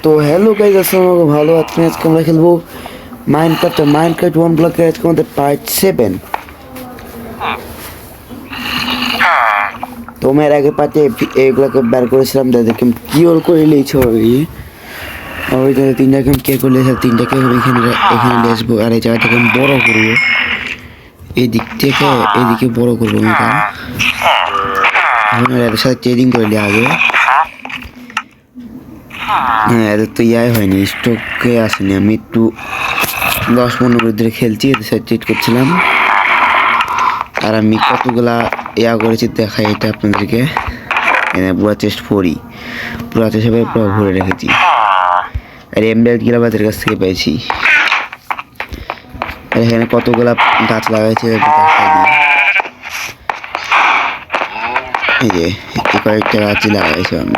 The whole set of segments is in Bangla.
তো হ্যালো গাইস, আসসালামু আলাইকুম। ভালো আছেন? আজকে আমরা খেলবো মাইনক্রাফট ওয়ান ব্লকের আজকে আমাদের পার্ট 7। তো আমি এর আগে পার্টে এগুলোকে বের করেছিলাম, তাদেরকে কিওর করে নিয়েছি ওই তিনটাকে আমি কে করলে তিনটাকে এখানে নিয়ে আসবো, আর এই জায়গাটাকে আমি বড় করবো, এই দিক থেকে এদিকে বড় করবো আমি। এখন এদের সাথে ট্রেডিং করলে আগে, হ্যাঁ এদের তো ইয়াই হয়নি, স্টকে আসেনি। আমি একটু 10-15 মিনিট ধরে খেলছি, এদের সাথে ট্রিট করছিলাম। আর আমি কতগুলা ইয়া করেছি দেখাই এটা আপনাদেরকে। পুরো চেস্ট পুরো চেষ্টা করে পুরো ভরে রেখেছি। আর এমডেলগুলো বাদের কাছ থেকে পেয়েছি। আর এখানে কতগুলা গাছ লাগাইছে দেখাই দিই। এই যে কয়েকটা গাছই লাগাইছে আমি।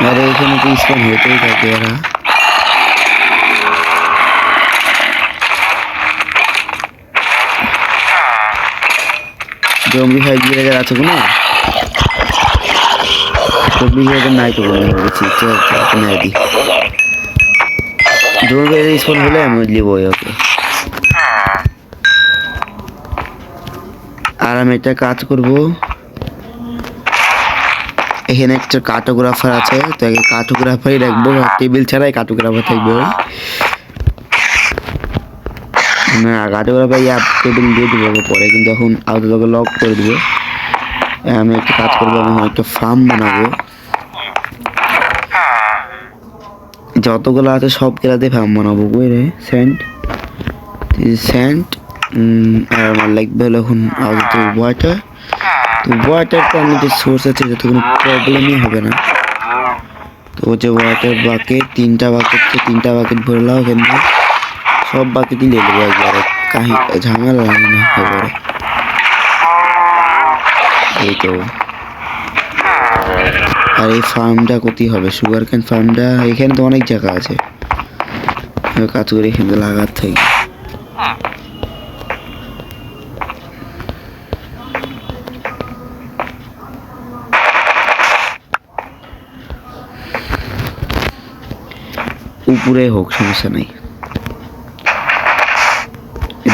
আর এখানে তো স্পন হতেই থাকে ওরা। জম্বি ফাইট গিয়ে আছে কোনো জম্বি ফাইটার নাই তো কোনো বলেছি দি জম্বি স্পন হলে আমি লিবো ওকে। আর আমি একটা কাজ করবো, এখানে একটা কার্টোগ্রাফার আছে, তো আগে কার্টোগ্রাফারই রাখবো, টেবিল ছাড়াই কার্টোগ্রাফার থাকবে। না কার্টোগ্রাফার টেবিল দিয়ে দেবো পরে, কিন্তু এখন আউটডোরকে লক করে দেবো। আমি একটা কাজ করবো, আমি একটা ফার্ম বানাবো, যতগুলো আছে সব কেলাতে ফার্ম বানাবো। বুঝলে স্যান্ড আর আমার লাগবে হলো এখন আউটডোর ওয়াটার। তো ওয়াটারটা আমাদের সোর্স আছে, যাতে কোনো প্রবলেমই হবে না। তো যে ওয়াটার বাকেট, তিনটা বাকেট ভরলাম, ওখান থেকে সব বাকেটই নিয়ে নেবো একবারে, ঝামেলা লাগে না এবারে। এই তো, আর এই ফার্মটা কোথায় হবে? সুগার ক্যান ফার্মটা এখানে তো অনেক জায়গা আছে, কাজ করে এখানে লাগার থাকি। উপরে হোক সমস্যা নাই,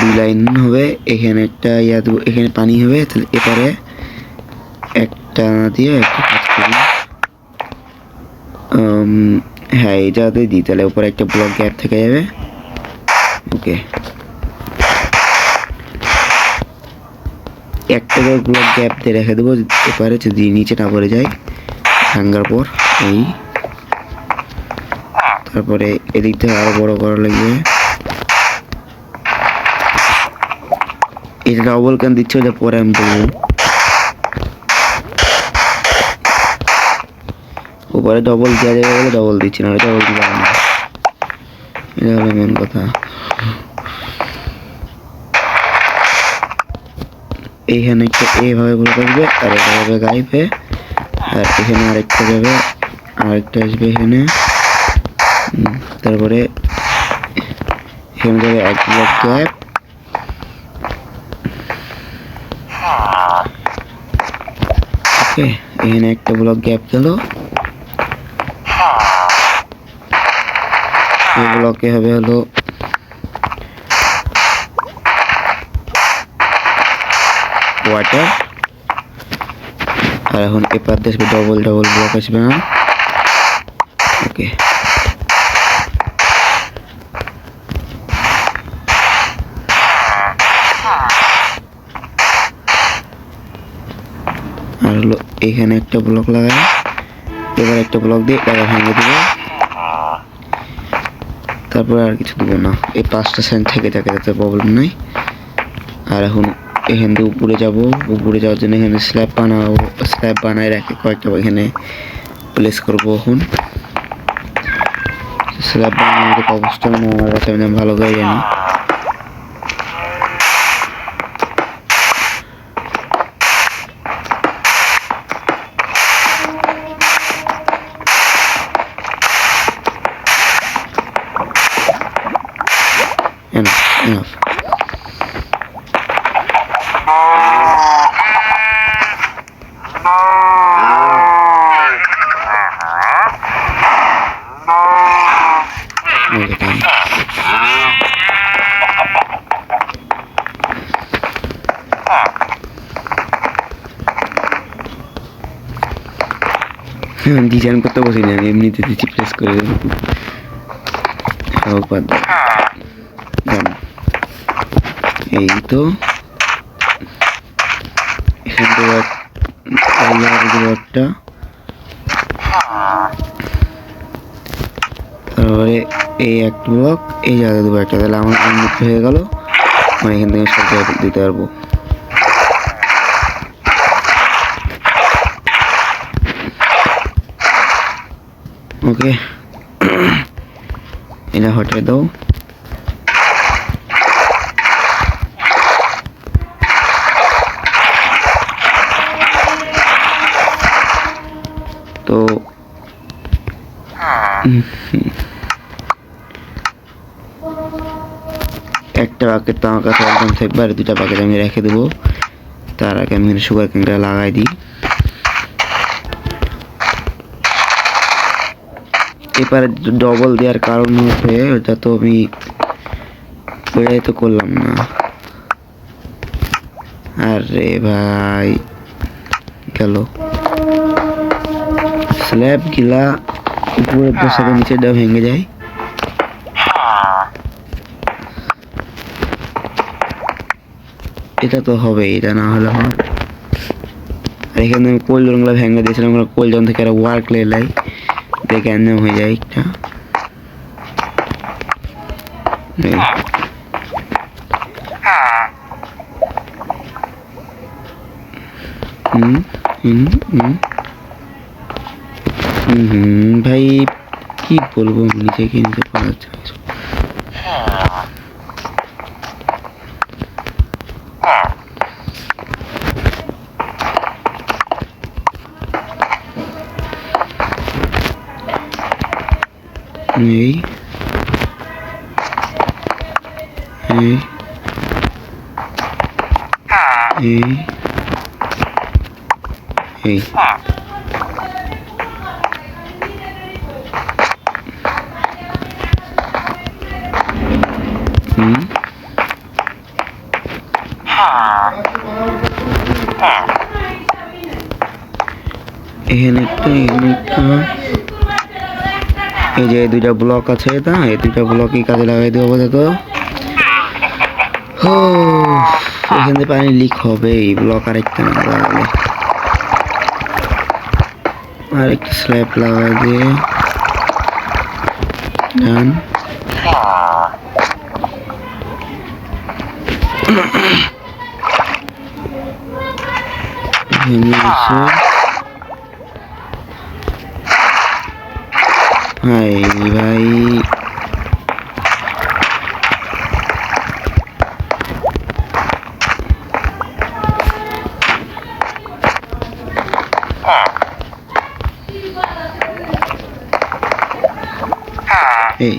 2 লাইন হবে। এখানে একটা ইয়া দেবো, এখানে পানি হবে, তাহলে এপারে একটা দিয়ে একটা কাজ করি। হ্যাঁ এটাতে দিই, তাহলে উপরে একটা ব্লক গ্যাপ থেকে যাবে। ওকে, একটা ব্লক গ্যাপ দিয়ে রেখে দেবো এপারে, যদি নিচে না পড়ে যায় ভাঙ্গার পর। এই তারপরে এদিক থেকে আরো বড় করা লাগবে। এটা ডবল কেন দিচ্ছে ওটা পরে আমি বলবো। উপরে ডবল দেওয়া যাবে বলে ডবল দিচ্ছি না, ডবল দিলাম না, এটা হলো মেন কথা। এইখানে একটা এইভাবে ঘুরে থাকবে, আর এটা হবে গাইবে, আর এখানে আরেকটা যাবে, আরেকটা আসবে এখানে, তারপরে এখানে যাবে এক ব্লক গ্যাপ। ওকে, এখানে একটা ব্লক গ্যাপ গেল, এই ব্লকে হবে হলো ওয়াটার। আর এখন এপার আসবে ডবল ব্লক আসবে না। ওকে, আর হলো এখানে একটা ব্লক লাগাই, এবার একটা ব্লক দিয়ে এটা ভেঙে দেবো, তারপর আর কিছু দেবো না। এই 5টা সেন্ট থেকে থাকে, তাতে প্রবলেম নাই। আর এখন এখান থেকে উপরে যাওয়ার জন্য এখানে স্ল্যাব বানায় রাখে কয়েকটা, এখানে প্লেস করবো। এখন স্ল্যাব বানানোর অবস্থা আমার কাছে আমি ভালো করে জানি। enough. যেতাম। ডিজাইন করতে বসি না, এমনিতে দিচ্ছি প্রেস করে দেবো। এই তো এখান থেকে তারপরে এই একটা ব্লক, এই জায়গায় দেবো একটা, তাহলে আমার উন্মুক্ত হয়ে গেল। মানে এখান থেকে সব জায়গায় দিতে পারবো। ওকে, এটা হটে দাও। তো একটা বাকেট তো আমার কাছে একদম থাকবে, আর দুটা বাকেট আমি রেখে দেবো। তার আগে আমি সুগার কেনটা লাগাই দিই। এবারে ডবল দেওয়ার কারণ হচ্ছে ওটা তো আমি ওটাই তো করলাম না। আরে ভাই গেল স্ল্যাব গিলা উপরের সাথে নিচেরটা ভেঙে যায়। এটা তো হবে, এটা না হলে হয়। আর এখানে আমি কোলজনগুলো ভেঙে দিয়েছিলাম, কোলজন থেকে একটা ওয়ার্ক লেলাই দেখে আনলাম হয়ে যায় একটা। ভাই কি বলবো, নিজেকে নিজে পাওয়া যায়। এই এই এই এই এখানে একটা এই যে দুইটা ব্লক আছে, তা এই দুইটা ব্লকই কাজে লাগাই দেবো আপাতত। ও এখান থেকে পানি লিক হবে, এই ব্লক আরেকটা না লাগালে। আরেকটা স্ল্যাব লাগাই দিয়ে ডান। ভেঙে গেছে। হাই ভাই এই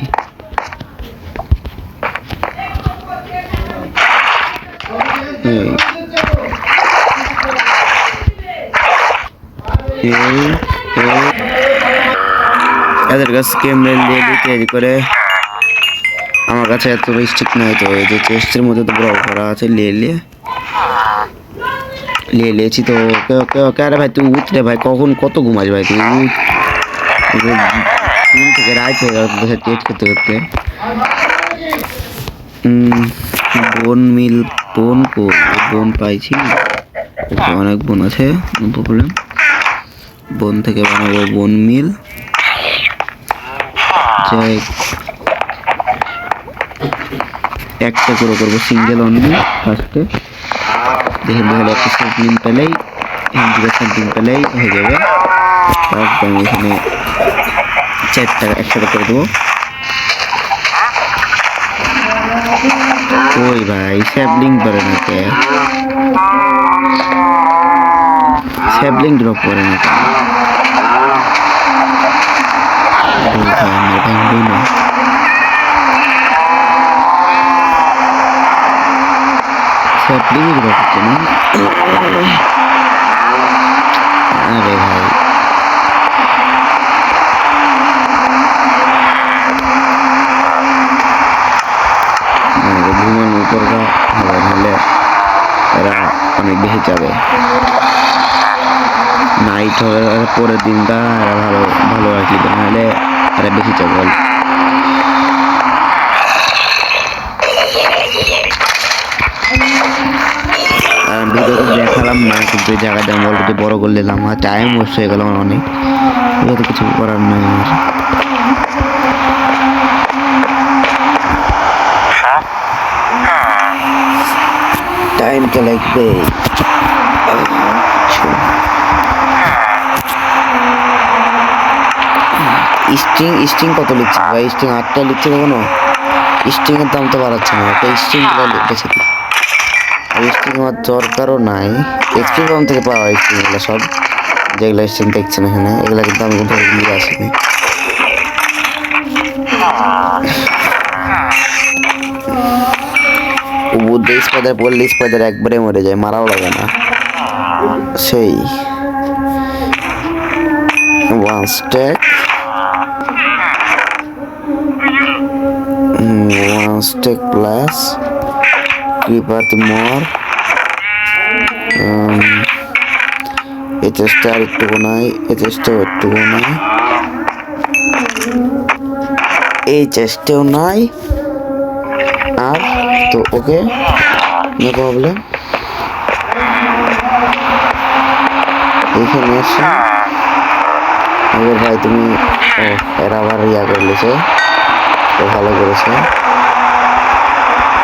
এদের কাছে ক্যামেরা দিয়ে তৈরি করে। আমার কাছে এত স্টিক নাই, তো এই যে চেস্টের মধ্যে তো বড় করা আছে, লিয়েছি তো। আরে ভাই তুই উঠলে ভাই, কখন কত ঘুমাস ভাই তুই? দিন থেকে রাত হয়ে গেল টেস্ট করতে করতে। বোন মিল, বোন পাইছি, অনেক বোন আছে, নো প্রবলেম। বোন থেকে বানাবো বোন মিল। একটা করে করবো সিঙ্গেল অনলি ফার্স্টে। দেখেন তাহলে একটা স্যাম্পলিং পেলেই হয়ে যাবে। তারপর আমি এখানে 4টা একসাথে করে দেবো। ওই ভাই স্যাম্পলিং করে না কে, স্যাম্পলিং ড্রপ করে না কে? না স্যাম্পলিং ড্রপ হচ্ছে না। আরে ভাই অনেক বেশি যাবে। নাইট হলে পরের দিনটা ভালো ভালো আর কি, নাহলে এরা বেশি যাবে। ভিডিওতে দেখালাম না, কিন্তু এই জায়গাটা আমি অলরেডি বড় করে নিলাম আর টাইম ওয়েস্ট হয়ে গেল আমার অনেক। এটা কিছু করার নাই আমার, টাইম তো লাগবে। স্ট্রিং কত লিখছে ভাই? স্ট্রিং 8টা লিখছে কখনো? স্ট্রিং এর দাম তো বাড়াচ্ছে না, একটা স্ট্রিং বেছে দিই। স্ট্রিং আমার দরকারও নাই, এক্সপি ফার্ম থেকে পাওয়া স্ট্রিংগুলো সব, যেগুলো স্ট্রিং দেখছেন এখানে, এগুলো কিন্তু আমি কোথাও নিয়ে আসিনি। বুদ্ধ স্পাইডার পড়লে স্পাইডার একবারে মরে যায়, মারাও লাগে না। সেই ওয়ান স্ট্যাক প্লাস ক্রিপার মোর, এই চেষ্টা আর একটুকু নাই, এই চেষ্টাও একটুকু নাই, এই চেষ্টাও নাই। আর তো ওকে, নো প্রবলেম। এইখানে এসে ভাই তুমি, ও এরা আবার ইয়া করলেছে, তো ভালো করেছে।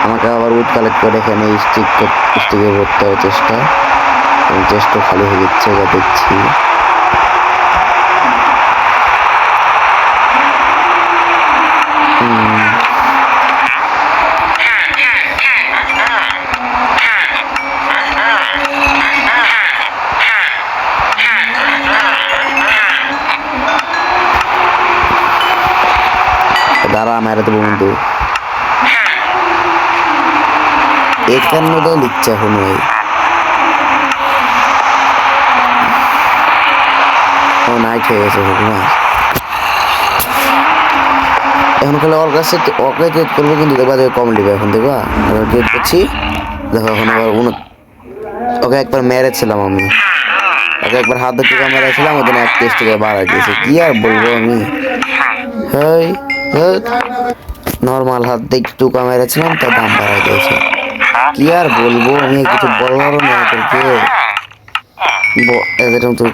আমাকে আবার উড কালেক্ট করে এখানে স্টিকে ভরতে হবে চেষ্টা, এবং চেষ্টা খালি হয়ে যাচ্ছে যা দেখছি। দাঁড়া মেরে দেবো বন্ধু। 51টাই লিখছে এখন ভাই। ও নাইট হয়ে গেছে ভগবান। এখন খেলে ওর কাছে ওকে ট্রেড করবো, কিন্তু দেখবা কম লিবে এখন, দেখবা ট্রেড করছি দেখো। এখন আবার ওকে একবার মেরেছিলাম আমি, ওকে একবার হাত ধরে টিকা মেরেছিলাম, ওই জন্য 1 টেস্ট থেকে বাড়াই দিয়েছে। কি আর বলবো আমি, হেই নর্মাল হাত দিয়ে টুকা মেরেছিলাম, তার দাম বাড়াই দিয়েছে। কি আর বলবো আমি, কিছু বলারও না এদেরকে। এদের তো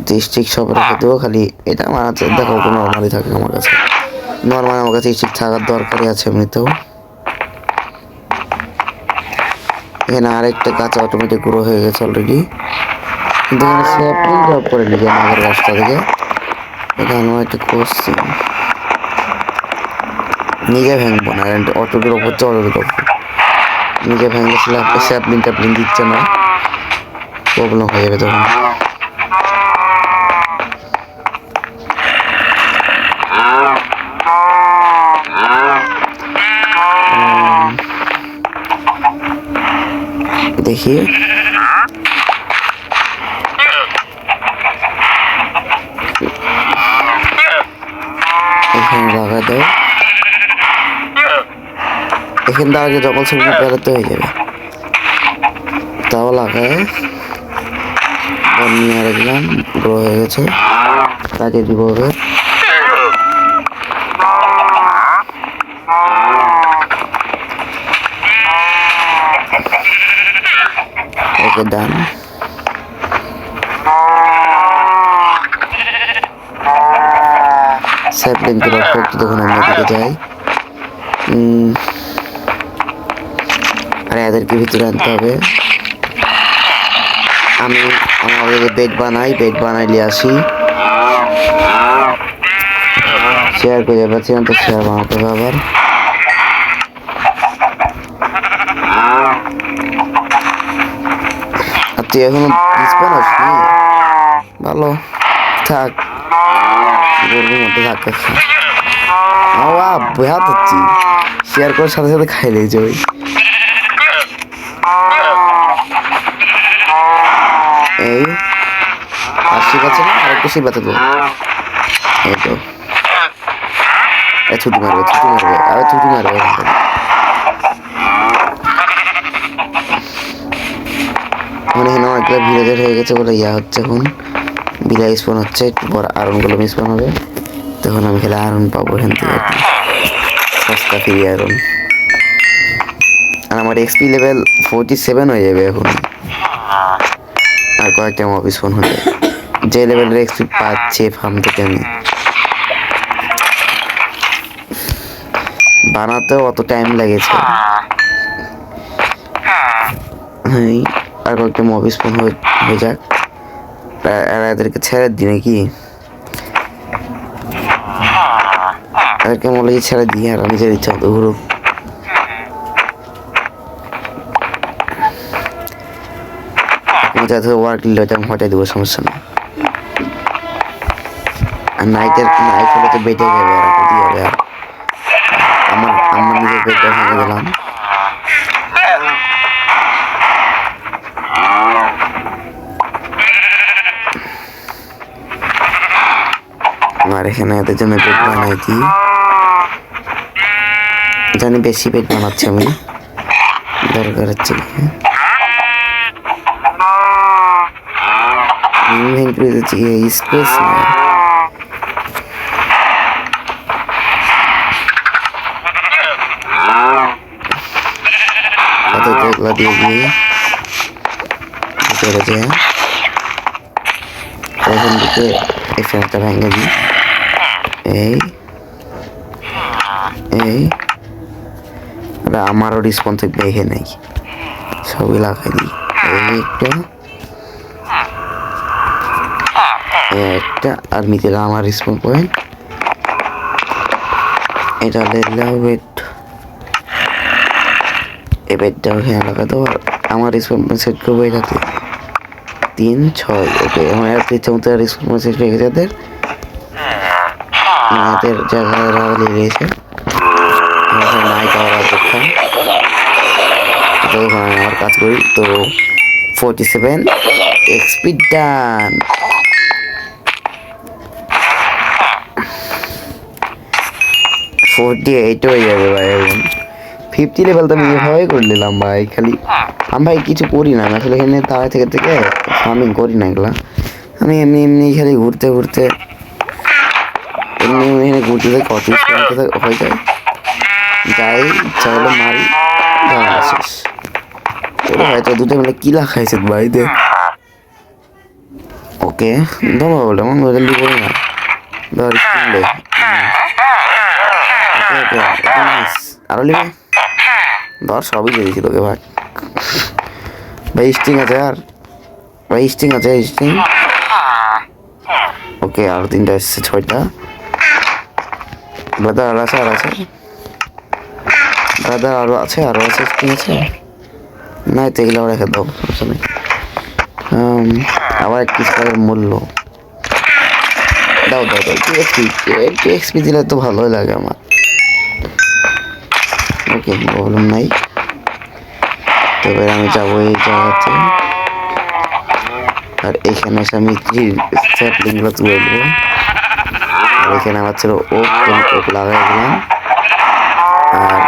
ডিস্ট্রিক্ট সব রেখে দেবো, খালি এটা আমার আছে দেখো, নর্মালি থাকে আমার কাছে। নর্মাল আমার কাছে ডিস্ট্রিক্ট থাকার দরকারই আছে এমনিতেও। এখানে আরেকটা গাছ অটোমেটিক গ্রো হয়ে গেছে অলরেডি, কিন্তু এখানে স্যাপলিং ড্রপ করে নিয়ে আগের গাছটা থেকে। এখানে একটা করছি, নিজে ভাঙবো না, অটোটির ওপর অটোটির ওপর নিজে ভেঙেছিলাম। স্যাপলিং ট্যাপলিং দিচ্ছে না, প্রবলেম হয়ে যাবে তখন। দেখি এখানে লাগা দাও, এখান থেকে আগে যখন সব বেরোতে হয়ে যাবে, তাও লাগায় নিয়ে রাখলাম। গ্রো হয়ে গেছে, তাকে দিব হবে। ওকে ডান। স্যাপলিং কে রক্ষা করতে তখন আমরা দিকে যাই। আর এদেরকে ভিতরে আনতে হবে। আমি আমাদের বেড বানাইলে আসি। শেয়ার করে পাচ্ছিলাম, তো শেয়ার বানাতে হবে আবার। আর তুই এখনো স্পন আসনি, ভালো থাক, গরুর মধ্যে থাক। বেহাত হচ্ছি, শেয়ার করার সাথে সাথে খাই লেগেছে ওই। এই আর ঠিক আছে না, আরেকটু সেই বাঁচা তো, এই তো ছুটি মারবে, আরে ছুটি মারবে। মানে এখানে অনেকগুলো ভিলেজার হয়ে গেছে বলে ইয়া হচ্ছে, এখন বিলাই স্পন হচ্ছে, একটু পর আয়রনগুলো স্পন হবে, তখন আমি খেলে আয়রন পাবো এখান থেকে আর কি, সস্তা ফ্রি আয়রন। আর আমার এক্সপি লেভেল 47 হয়ে যাবে এখন, আর কয়েকটা মব স্পন হলে। যে লেভেলের এক্সপি পাচ্ছে ফার্ম থেকে আমি, বানাতেও অত টাইম লেগেছে। হ্যাঁ, আর কয়েকটা মব স্পন হয়ে যাক, আর এদেরকে ছেড়ে দিই নাকি, এদেরকে মনে হয় ছেড়ে দিই আর নিজের ইচ্ছা মতো ঘুরুক। যাতে ওয়ার্ক লিডারটা আমি হটাই দেবো, সমস্যা নেই। আর নাইট হলে তো বেঁচে যাবে, আর ক্ষতি হবে। আর আমার নিজের বেডটা ভেঙে দিলাম। আর এখানে এদের জন্য বেড বানাই দিই, জানি বেশি বেড বানাচ্ছি আমি, দরকার হচ্ছে স্পেস না। এগুলা দিয়ে দিয়ে এখান থেকে এই ফ্যানটা ভেঙে দিই, এই আমারও রিসপন্স থাকবে এখানে, সবই লাগাই দিই। একটা আর নিতে আমার রিসপন্স পয়েন্ট, এটা বেড, এই বেডটা ওখানে লাগাতে, আমার রিসপন্স সেট করবো এটাতে 3, 6। ওকে, আমার এত ইচ্ছা মতো রিসপন্স সেট হয়ে গেছে এদের, এদের জায়গায় লেগেছে নাই পাওয়ার অপেক্ষা। আমার কাজ করি তো 47 এক্সপি ডান। হয়ে যাবে ভাই, এখন 50 লেভেল তো আমি এভাবে করে নিলাম ভাই। খালি আমি ভাই কিছু করি না আসলে, এখানে তারা থেকে ফার্মিং করি না এগুলা, আমি এমনি খালি ঘুরতে এমনি ঘুরতে কত হয়ে যায়, যাই ইচ্ছা হলো মারি, শেষ। হয়তো দুটো মিলে কিলা খাইছে বাড়িতে। ওকে ধরো বলে আমার জলদি করি না, ধর কিনলে আরো লিবে ধর, সবই দিয়ে দিচ্ছি তোকে ভাই। ভাই স্টিং আছে, আর ভাই স্টিং আছে, স্টিং। ওকে, আরো 3টা এসছে, 6টা। দাদা আর আছে, দাদা আরো আছে, স্টিং আছে না, তো এগুলো রেখে দাও, সমস্যা নেই। আবার একটি স্পারের মূল্য দাও, একটু এক্সপি দিলে তো ভালোই লাগে আমার। ওকে, প্রবলেম নাই। তবে আমি যাবো এই জায়গাতে, আর এখানে এসে আমি স্যাপলিংগুলো তুলে দেবো। আর এখানে আমার ছিল ওক লাগাই দিলাম, আর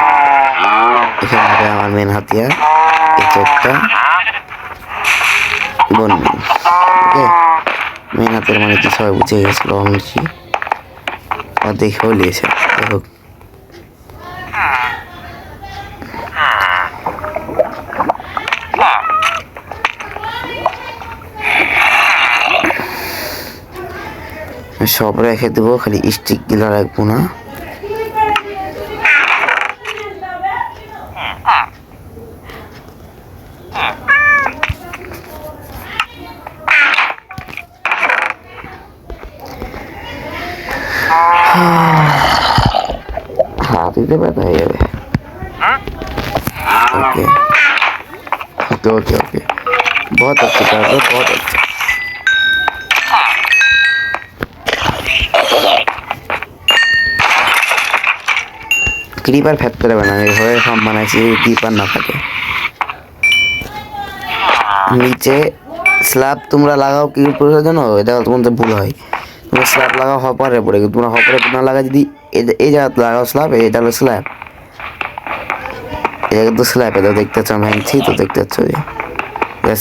এখানে হবে আমার মেন হাতিয়ার, এই চেকটা বন্যি। ওকে, মেন হাতের মানে কি সবাই বুঝে গেছিল অলরেডি, আর দেখেও নিয়েছে। দেখো সব রেখে দেবো, খালি স্টিক গুলো রাখবো না। হাতিতে ব্যথা হয়ে যাবে। ओके ओके ओके ओके बहुत अच्छी बात है, बहुत अच्छा। ক্রিপার ফ্যাক্টরি বানানো হয়ে ফার্ম বানাইছি, ক্রিপার না থাকে। নিচে স্ল্যাব তোমরা লাগাও কি প্রয়োজন, এটা তোমাদের ভুল হয়। তোমরা স্ল্যাব লাগাও হপারে পড়ে, তোমরা হপারে না লাগা যদি এই জায়গাতে লাগাও স্ল্যাব, এটা হলো স্ল্যাব, এটা কিন্তু স্ল্যাব। এটা দেখতে পাচ্ছ আমি ভাঙছি তো, দেখতে পাচ্ছ যে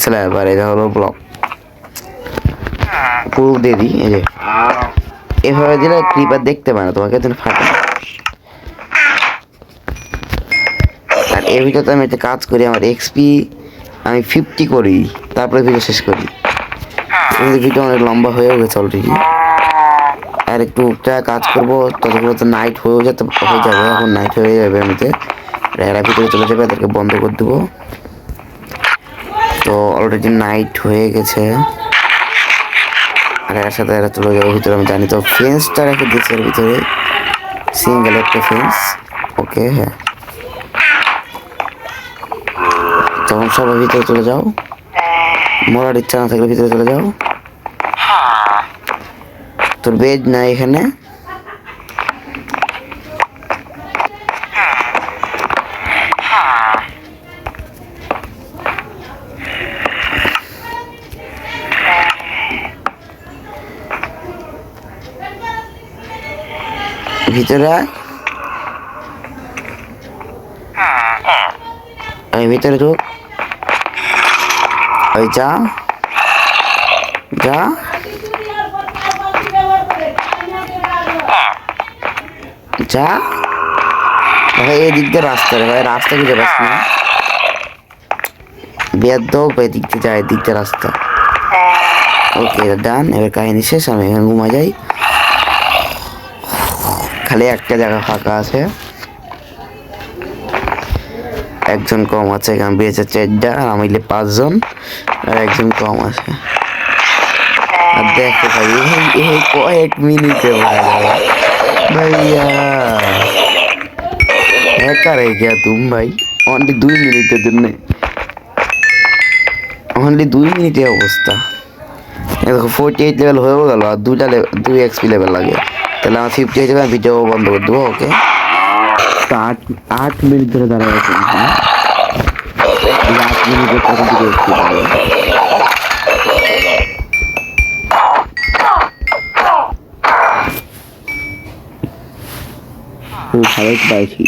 স্ল্যাব আর এটা হলো ব্লক। পুরো দিয়ে দিই, এই যে এভাবে দিলে ক্রিপার দেখতে পায় না তোমাকে, তুমি ফাটে। আর এর ভিতরে আমি একটা কাজ করি, আমার এক্সপি আমি 50 করি, তারপরে ভিডিও শেষ করি। ভিডিও অনেক লম্বা হয়েও গেছে অলরেডি, আর একটু কাজ করবো, ততক্ষণ তো নাইট হয়ে যাবে। এখন নাইট হয়ে যাবে এমনিতে, এরা ভিতরে চলে যাবে, এদেরকে বন্ধ করে দেবো। তো অলরেডি নাইট হয়ে গেছে, আর এর সাথে এরা চলে যাবে ভিতরে, আমি জানি। তো ফেন্সটা রেখে দিচ্ছি এর ভিতরে, সিঙ্গেল একটা ফেন্স। ওকে, হ্যাঁ, তখন সবাই ভিতরে চলে যাও, মরার ইচ্ছা না থাকলে ভিতরে চলে যাও। তোর বেড নাই এখানে? ভিতরে ভিতরে ঢুক, ওই যা যা, যা ভাই, এই দিক দিয়ে রাস্তা রে ভাই, রাস্তা খুঁজে পাস না, বেদ এদিক দিয়ে যায়, এদিক দিয়ে রাস্তা। ওকে, ডান। এবার কাহিনী শেষ, আমি এখানে ঘুমা যাই। খালি একটা জায়গা ফাঁকা আছে, একজন কম আছে, এখানে বেঁচে 4টা, আর আমাইলে 5 জন, আর একজন কম আছে। আর দেখো ভাই, এই কয়েক মিনিটে ভাইয়া হ্যাকার হয়ে গিয়া তুমি ভাই, অনলি 2 মিনিটের জন্য, অনলি 2 মিনিটে অবস্থা। দেখো 48 লেভেল হয়েও গেল, আর 2 এক্সপি লেভেল লাগে, তাহলে আমার 50 হয়ে যাবে। ভিডিও বন্ধ করে দেবো। ওকে, 8 মিনিট ধরে দাঁড়ায় আছে, 8 মিনিটের তখন থেকে এক্সপি পাবে। সবাই পাইছি,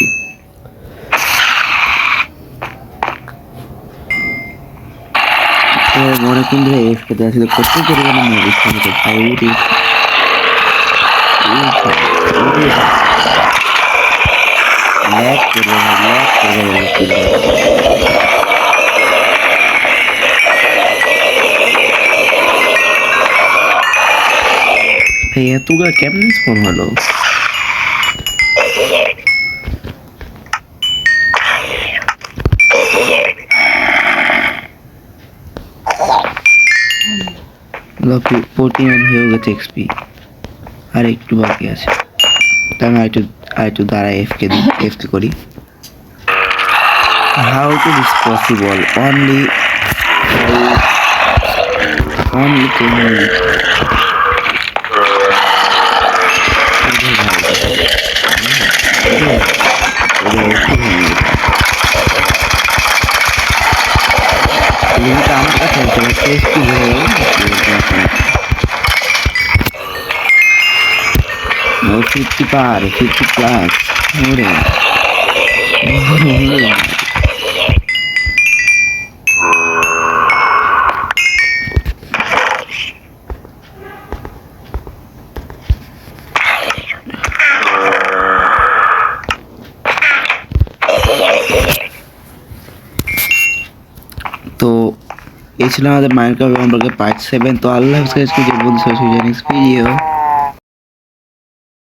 মনে কিন্তু এক্সপি আসলে কত পরিমাণে মুভি শুনতে পাই। ল্যাগ করবে ভাই, এতগুলো কেমন ফোন হলো? লকি 49 হয়ে গেছে এক্সপি, আর একটু বাকি আছে। তাই আমি আরেকটু দাঁড়ায় এফকে করি। How it is possible? Only 10 minute. আমার কাছে টেস্টি হয়ে 50 পার, 50 প্লাস। তো এই ছিল আমাদের মাইনক্রাফট সম্পর্কে পার্ট 7। তো আল্লাহ হাফেজ, বন্ধু, নেক্সট ভিডিও।